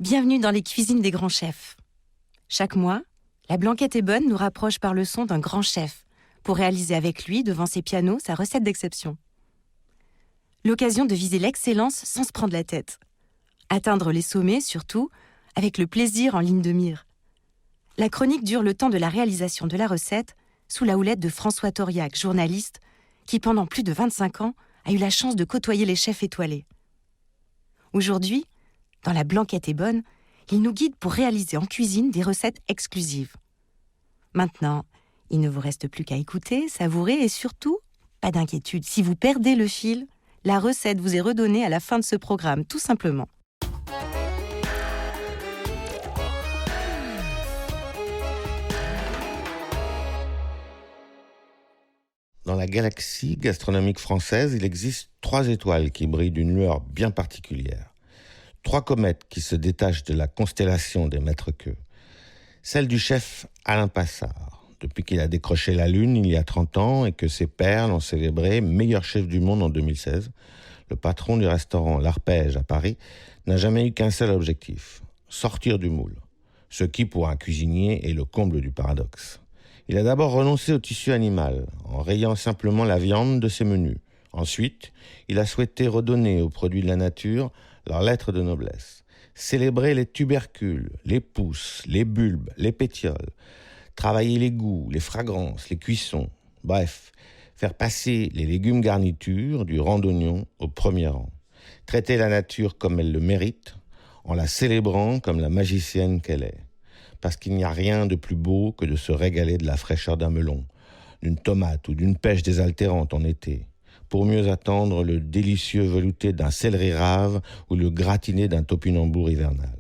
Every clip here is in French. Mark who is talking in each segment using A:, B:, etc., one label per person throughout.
A: Bienvenue dans les cuisines des grands chefs. Chaque mois, la Blanquette est bonne nous rapproche par le son d'un grand chef pour réaliser avec lui, devant ses pianos, sa recette d'exception. L'occasion de viser l'excellence sans se prendre la tête. Atteindre les sommets, surtout, avec le plaisir en ligne de mire. La chronique dure le temps de la réalisation de la recette, sous la houlette de François Tauriac, journaliste, qui pendant plus de 25 ans a eu la chance de côtoyer les chefs étoilés. Aujourd'hui, dans La Blanquette est bonne, il nous guide pour réaliser en cuisine des recettes exclusives. Maintenant, il ne vous reste plus qu'à écouter, savourer et surtout, pas d'inquiétude, si vous perdez le fil, la recette vous est redonnée à la fin de ce programme, tout simplement.
B: Dans la galaxie gastronomique française, il existe 3 étoiles qui brillent d'une lueur bien particulière. 3 comètes qui se détachent de la constellation des maîtres-queux. Celle du chef Alain Passard, depuis qu'il a décroché la Lune il y a 30 ans et que ses pairs l'ont célébré meilleur chef du monde en 2016. Le patron du restaurant L'Arpège à Paris n'a jamais eu qu'un seul objectif, sortir du moule. Ce qui, pour un cuisinier, est le comble du paradoxe. Il a d'abord renoncé au tissu animal, en rayant simplement la viande de ses menus. Ensuite, il a souhaité redonner aux produits de la nature leur lettre de noblesse. Célébrer les tubercules, les pousses, les bulbes, les pétioles. Travailler les goûts, les fragrances, les cuissons. Bref, faire passer les légumes garnitures du rang d'oignons au premier rang. Traiter la nature comme elle le mérite, en la célébrant comme la magicienne qu'elle est. Parce qu'il n'y a rien de plus beau que de se régaler de la fraîcheur d'un melon, d'une tomate ou d'une pêche désaltérante en été, pour mieux attendre le délicieux velouté d'un céleri rave ou le gratiné d'un topinambour hivernal.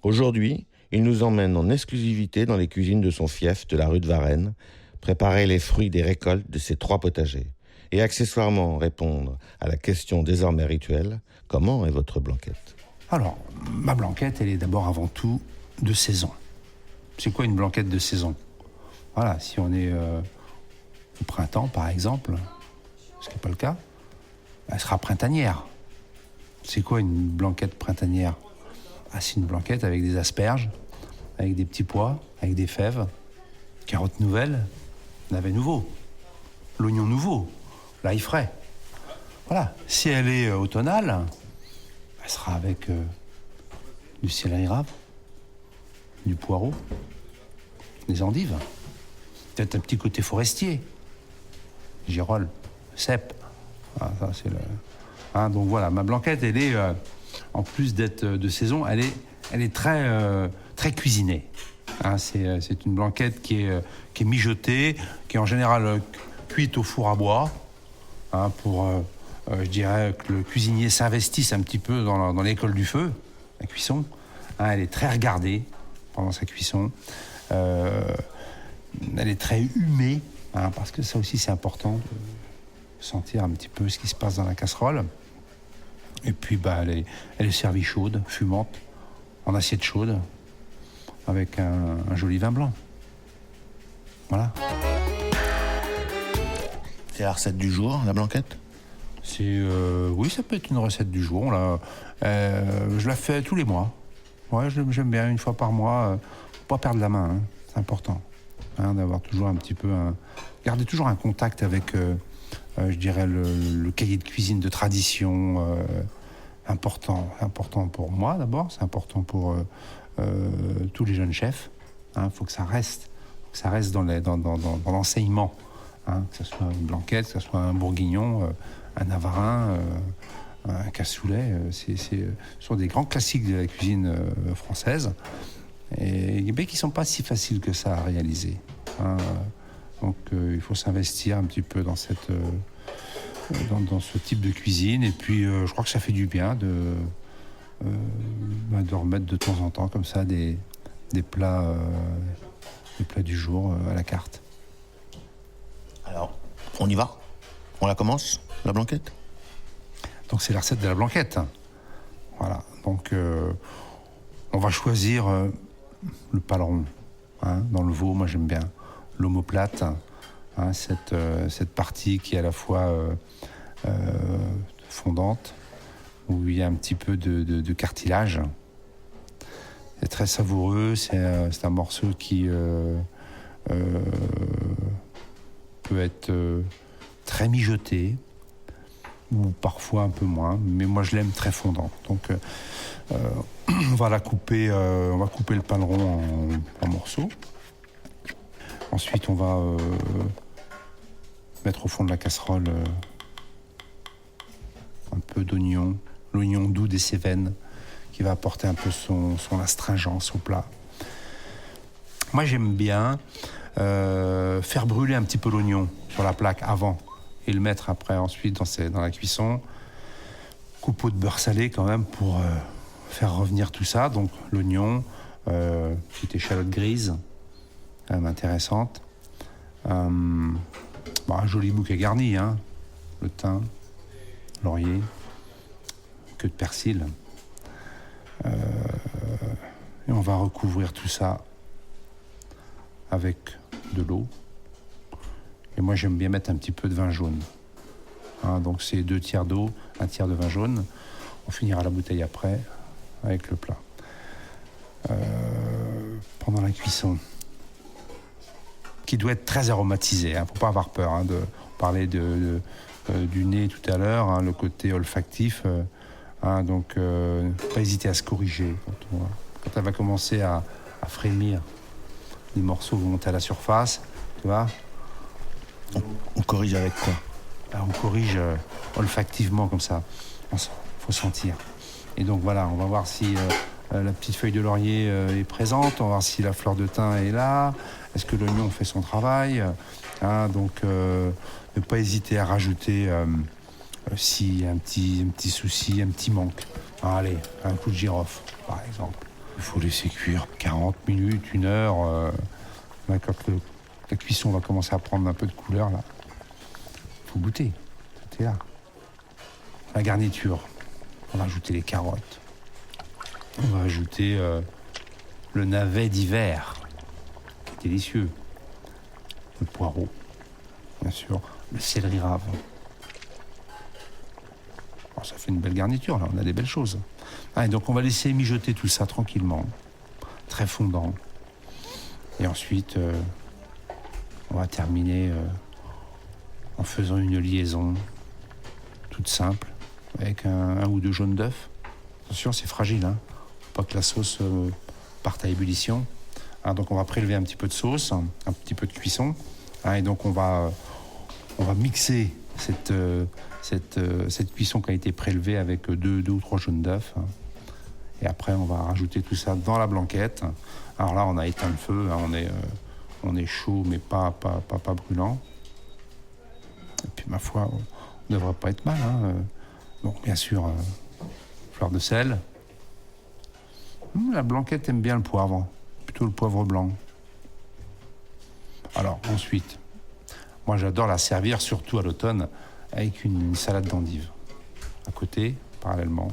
B: Aujourd'hui, il nous emmène en exclusivité dans les cuisines de son fief de la rue de Varennes, préparer les fruits des récoltes de ses 3 potagers, et accessoirement répondre à la question désormais rituelle, comment est votre blanquette ?
C: Alors, ma blanquette, elle est d'abord avant tout de saison. C'est quoi une blanquette de saison ? Voilà, si on est au printemps, par exemple, ce qui n'est pas le cas, elle sera printanière. C'est quoi une blanquette printanière ? C'est une blanquette avec des asperges, avec des petits pois, avec des fèves, carottes nouvelles, navets nouveaux, l'oignon nouveau, l'ail frais. Voilà. Si elle est automnale, elle sera avec du céleri rave, du poireau, des endives, peut-être un petit côté forestier, girolles, cèpes. Ah, ça c'est le. Donc voilà, ma blanquette, elle est en plus d'être de saison, elle est très cuisinée. C'est une blanquette qui est mijotée, qui est en général cuite au four à bois, pour je dirais que le cuisinier s'investisse un petit peu dans l'école du feu, la cuisson. Elle est très regardée pendant sa cuisson. Elle est très humée, parce que ça aussi c'est important de sentir un petit peu ce qui se passe dans la casserole. Et puis elle est servie chaude, fumante, en assiette chaude, avec un joli vin blanc. Voilà.
B: C'est la recette du jour, la blanquette ?
C: Oui, ça peut être une recette du jour. Là. Je la fais tous les mois. Ouais, j'aime bien, une fois par mois. Pas perdre la main, c'est important. D'avoir toujours un petit peu garder toujours un contact avec, je dirais, le cahier de cuisine de tradition. Important pour moi d'abord, c'est important pour tous les jeunes chefs. Faut que ça reste dans l'enseignement. Que ce soit une blanquette, que ce soit un bourguignon, un navarin, un cassoulet. Ce sont des grands classiques de la cuisine française. Et qui ne sont pas si faciles que ça à réaliser. Donc il faut s'investir un petit peu dans ce type de cuisine. Et puis je crois que ça fait du bien de remettre de temps en temps comme ça des plats du jour à la carte.
B: Alors, on y va ? On la commence, la blanquette ?
C: Donc c'est la recette de la blanquette. Voilà. Donc on va choisir le paleron. Dans le veau, moi j'aime bien l'omoplate, cette partie qui est à la fois fondante, où il y a un petit peu de cartilage. C'est très savoureux, c'est un morceau qui peut être très mijoté, ou parfois un peu moins, mais moi je l'aime très fondant. Donc on va couper le pain de rond en morceaux. Ensuite on va mettre au fond de la casserole un peu d'oignon, l'oignon doux des Cévennes, qui va apporter un peu son astringence au plat. Moi j'aime bien faire brûler un petit peu l'oignon sur la plaque avant et le mettre après ensuite dans la cuisson. Coupeau de beurre salé quand même pour faire revenir tout ça. Donc l'oignon, petite échalote grise, quand même intéressante. Un joli bouquet garni, hein. Le thym, laurier, queue de persil. Et on va recouvrir tout ça avec de l'eau. Et moi j'aime bien mettre un petit peu de vin jaune. Hein, donc c'est 2 tiers d'eau, 1 tiers de vin jaune. On finira la bouteille après avec le plat. Pendant la cuisson, qui doit être très aromatisé, hein, faut pas avoir peur. Hein, on parlait du nez tout à l'heure, hein, le côté olfactif. Donc pas hésiter à se corriger quand elle va commencer à frémir. Les morceaux vont monter à la surface, tu vois.
B: On corrige avec quoi?
C: On corrige olfactivement comme ça. Faut sentir. Et donc voilà, on va voir si la petite feuille de laurier est présente. On va voir si la fleur de thym est là. Est-ce que l'oignon fait son travail? Donc ne pas hésiter à rajouter si un petit souci, un petit manque. Allez, un coup de girofle, par exemple. Il faut laisser cuire 40 minutes, 1 heure. Quand la cuisson va commencer à prendre un peu de couleur, là, il faut goûter. Tout est là. La garniture, on va ajouter les carottes. On va ajouter le navet d'hiver, qui est délicieux. Le poireau, bien sûr. Le céleri rave. Alors, ça fait une belle garniture, là, on a des belles choses. Et donc on va laisser mijoter tout ça tranquillement, très fondant. Et ensuite, on va terminer en faisant une liaison toute simple, avec un ou 2 jaunes d'œufs. Attention, c'est fragile, hein. Faut pas que la sauce parte à ébullition. Donc on va prélever un petit peu de sauce, un petit peu de cuisson. Et donc on va mixer cette cuisson qui a été prélevée avec 2 ou 3 jaunes d'œufs. Et après, on va rajouter tout ça dans la blanquette. Alors là, on a éteint le feu, hein, on est chaud, mais pas brûlant. Et puis, ma foi, on ne devrait pas être mal. Hein. Donc, bien sûr, fleur de sel. La blanquette aime bien le poivre, plutôt le poivre blanc. Alors, ensuite, moi, j'adore la servir, surtout à l'automne, avec une salade d'endives. À côté, parallèlement.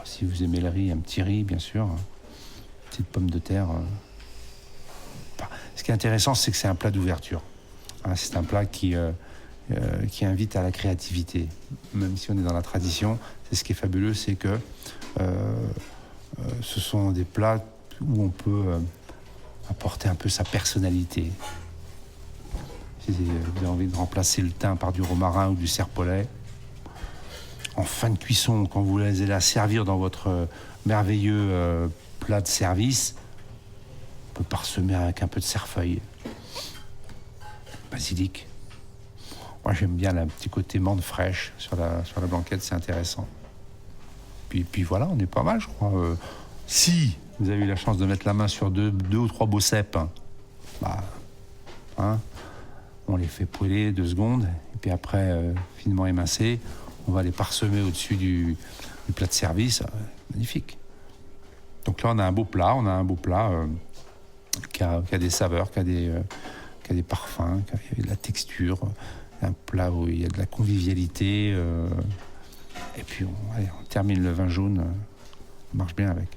C: Si vous aimez le riz, un petit riz, bien sûr. Petite pomme de terre. Ce qui est intéressant, c'est que c'est un plat d'ouverture. C'est un plat qui invite à la créativité. Même si on est dans la tradition, c'est ce qui est fabuleux, c'est que ce sont des plats où on peut apporter un peu sa personnalité. Si vous avez envie de remplacer le thym par du romarin ou du serpolet, en fin de cuisson, quand vous allez la servir dans votre merveilleux plat de service, on peut parsemer avec un peu de cerfeuil, basilic. Moi, j'aime bien le petit côté menthe fraîche sur la blanquette, c'est intéressant. Puis voilà, on est pas mal, je crois. Si vous avez eu la chance de mettre la main sur 2 ou 3 beaux cèpes, on les fait poêler 2 secondes, et puis après, finement émincés, on va les parsemer au-dessus du plat de service. Magnifique. Donc là, on a un beau plat qui a des saveurs, qui a des parfums, qui a de la texture. Un plat où il y a de la convivialité. Et puis, on termine le vin jaune. On marche bien avec.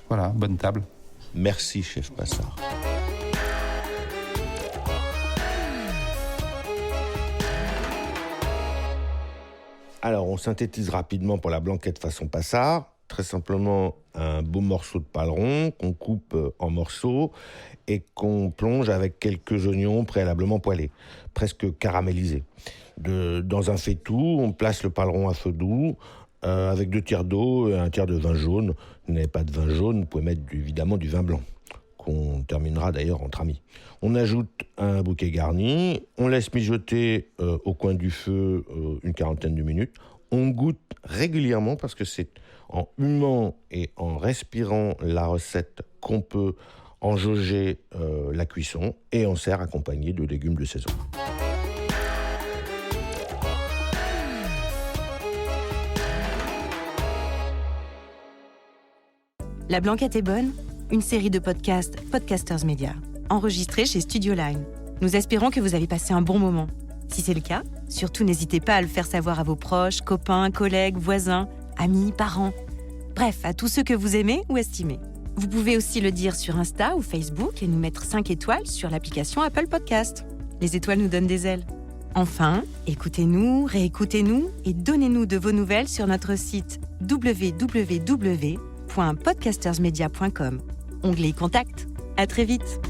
C: Voilà, bonne table.
B: Merci, chef Passard. Alors, on synthétise rapidement pour la blanquette façon Passard. très simplement un beau morceau de paleron qu'on coupe en morceaux et qu'on plonge avec quelques oignons préalablement poêlés, presque caramélisés. Dans un faitout, on place le paleron à feu doux avec 2 tiers d'eau et 1 tiers de vin jaune. Vous n'avez pas de vin jaune, vous pouvez mettre évidemment du vin blanc, qu'on terminera d'ailleurs entre amis. On ajoute un bouquet garni, on laisse mijoter au coin du feu une 40aine de minutes. On goûte régulièrement parce que c'est en humant et en respirant la recette qu'on peut en jauger la cuisson, et on sert accompagné de légumes de saison.
A: La Blanquette est bonne, une série de podcasts Podcasters Media, enregistrée chez Studio Line. Nous espérons que vous avez passé un bon moment. Si c'est le cas, surtout n'hésitez pas à le faire savoir à vos proches, copains, collègues, voisins, amis, parents. Bref, à tous ceux que vous aimez ou estimez. Vous pouvez aussi le dire sur Insta ou Facebook et nous mettre 5 étoiles sur l'application Apple Podcast. Les étoiles nous donnent des ailes. Enfin, écoutez-nous, réécoutez-nous et donnez-nous de vos nouvelles sur notre site www.podcastersmedia.com. Onglet Contact. À très vite.